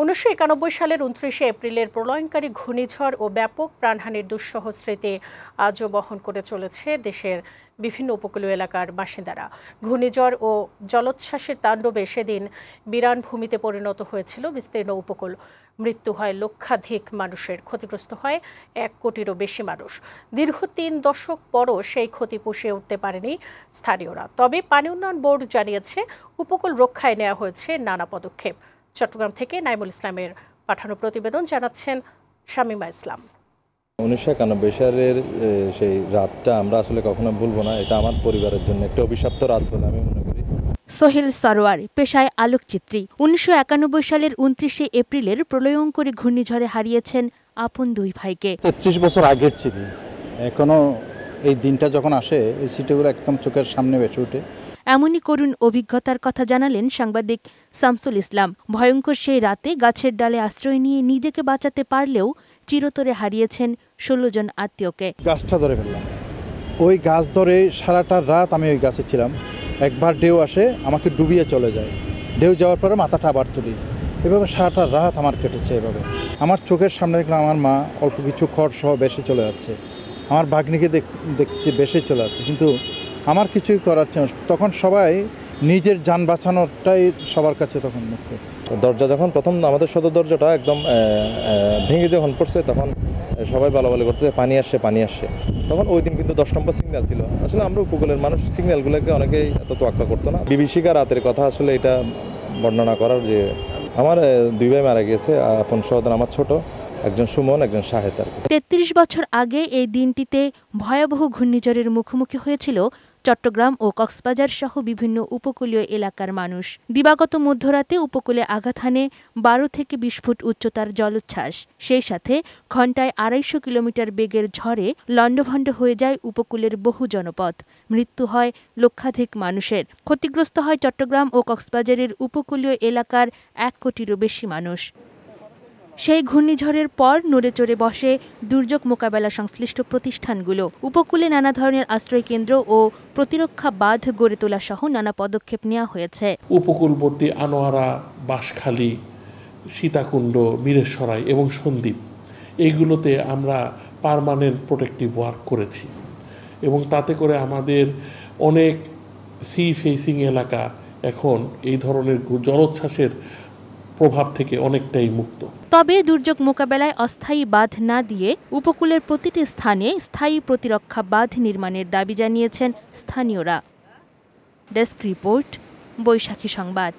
1991 সালের 29শে এপ্রিলের প্রলয়ঙ্কারী ঘূর্ণিঝড় ও ব্যাপক প্রাণহানির দুঃসহ স্মৃতি আজও বহন করে চলেছে দেশের বিভিন্ন উপকূলীয় এলাকার বাসিন্দারা। ঘূর্ণিঝড় ও জলোচ্ছ্বাসের তাণ্ডবে সেদিন বিরান ভূমিতে পরিণত হয়েছিল বিস্তীর্ণ উপকূল। মৃত্যু হয় লক্ষাধিক মানুষের, ক্ষতিগ্রস্ত হয় 1 কোটিরও বেশি মানুষ। দীর্ঘ 3 দশক পরও সেই ক্ষতি পুষিয়ে উঠতে পারেনি স্থানীয়রা। তবে পানি উন্নয়ন বোর্ড জানিয়েছে উপকূল রক্ষায় নেওয়া হয়েছে নানা পদক্ষেপ। চট্টগ্রাম থেকে নাইমুল ইসলামের পাঠানো প্রতিবেদন জানাচ্ছেন শামীমা ইসলাম। 1991 সালের সেই রাতটা আমরা আসলে কখনো ভুলবো না। এটা আমার পরিবারের জন্য একটা অভিশপ্ত রাত বলে আমি মনে করি। সোহেল সরোয়ার পেশায় আলোকচিত্রী। 1991 সালের 29শে এপ্রিলের প্রলয়ঙ্করী ঘূর্ণিঝড়ে হারিয়েছেন আপন 2 ভাইকে। 33 বছর আগের স্মৃতি এখনো এই দিনটা যখন আসে এই স্মৃতিগুলো একদম চোখের সামনে ভেসে ওঠে। এমনই করুণ অভিজ্ঞতার কথা জানালেন সাংবাদিক শামসুল ইসলাম। ভয়ঙ্কর সেই রাতে গাছের ডালে আশ্রয় নিয়ে নিজেকে বাঁচাতে পারলেও চিরতরে হারিয়েছেন 16 জন আত্মীয়কে। গাছটা ধরে ফেললাম, ওই গাছ ধরে সারাটা রাত আমি ওই গাছে ছিলাম। একবার ঢেউ আসে আমাকে ডুবিয়ে চলে যায়, ঢেউ যাওয়ার পরে মাথাটা আবার তুলি। এভাবে সারাটা রাত আমার কেটেছে। এভাবে আমার চোখের সামনে দেখলাম আমার মা অল্প কিছু খড় সহ বেশি চলে যাচ্ছে, আমার ভাগ্নিকে দেখছি বেশি চলে যাচ্ছে, কিন্তু আমার কিছুই করার ছিল। তখন সবাই নিজের যান বাঁচানোটাই সবার কাছে তখন মুখ্য। দরজা যখন প্রথম আমাদের সদর দরজাটা একদম ভেঙে যখন পড়ছে তখন সবাই বলাবলি করতেছে পানি আসছে পানি আসছে। তখন ওই দিন কিন্তু 10 নম্বর সিগন্যাল ছিল। আসলে আমরা উপকূলের মানুষ সিগন্যালগুলোকে অনেকেই এত তোয়াক্কা করতো না। বিভীষিকা রাতের কথা আসলে এটা বর্ণনা করার যে আমার 2 ভাই মারা গিয়েছে, আপন সহোদর আমার ছোট, একজন সুমন, একজন শাহেদ। 33 বছর আগে এই দিনটিতে ভয়াবহ ঘূর্ণিঝড়ের মুখোমুখি হয়েছিল চট্টগ্রাম ও কক্সবাজার সহ বিভিন্ন উপকূলীয় এলাকার মানুষ। দিবাগত মধ্যরাতে উপকূলে আঘাত হানে 12 থেকে 20 ফুট উচ্চতার জলোচ্ছ্বাস। সেই সাথে ঘণ্টায় 250 কিলোমিটার বেগের ঝড়ে লণ্ডভণ্ড হয়ে যায় উপকূলের বহু জনপদ। মৃত্যু হয় লক্ষাধিক মানুষের। ক্ষতিগ্রস্ত হয় চট্টগ্রাম ও কক্সবাজারের উপকূলীয় এলাকার 1 কোটিরও বেশি মানুষ। সেই ঘূর্ণিঝড়ের পর নড়ে চড়ে বসে দুর্যোগ মোকাবেলা সংশ্লিষ্ট প্রতিষ্ঠানগুলো। উপকূলে নানা ধরনের আশ্রয়কেন্দ্র ও প্রতিরক্ষা বাঁধ গড়ে তোলা সহ নানা পদক্ষেপ নেওয়া হয়েছে। উপকূলবর্তী আনোয়ারা, বাঁশখালী, সীতাকুণ্ড, বীরেশ্বরাই এবং সন্দ্বীপ, এইগুলোতে আমরা পার্মানেন্ট প্রোটেক্টিভ ওয়ার্ক করেছি এবং তাতে করে আমাদের অনেক সি ফেসিং এলাকা এখন এই ধরনের জলোচ্ছ্বাসের প্রভাব থেকে অনেকটাই মুক্ত। তবে দুর্যোগ মোকাবেলায় অস্থায়ী বাঁধ না দিয়ে উপকূলের প্রতিটি স্থানে স্থায়ী প্রতিরক্ষা বাঁধ নির্মাণের দাবি জানিয়েছেন স্থানীয়রা। ডেস্ক রিপোর্ট, বৈশাখী সংবাদ।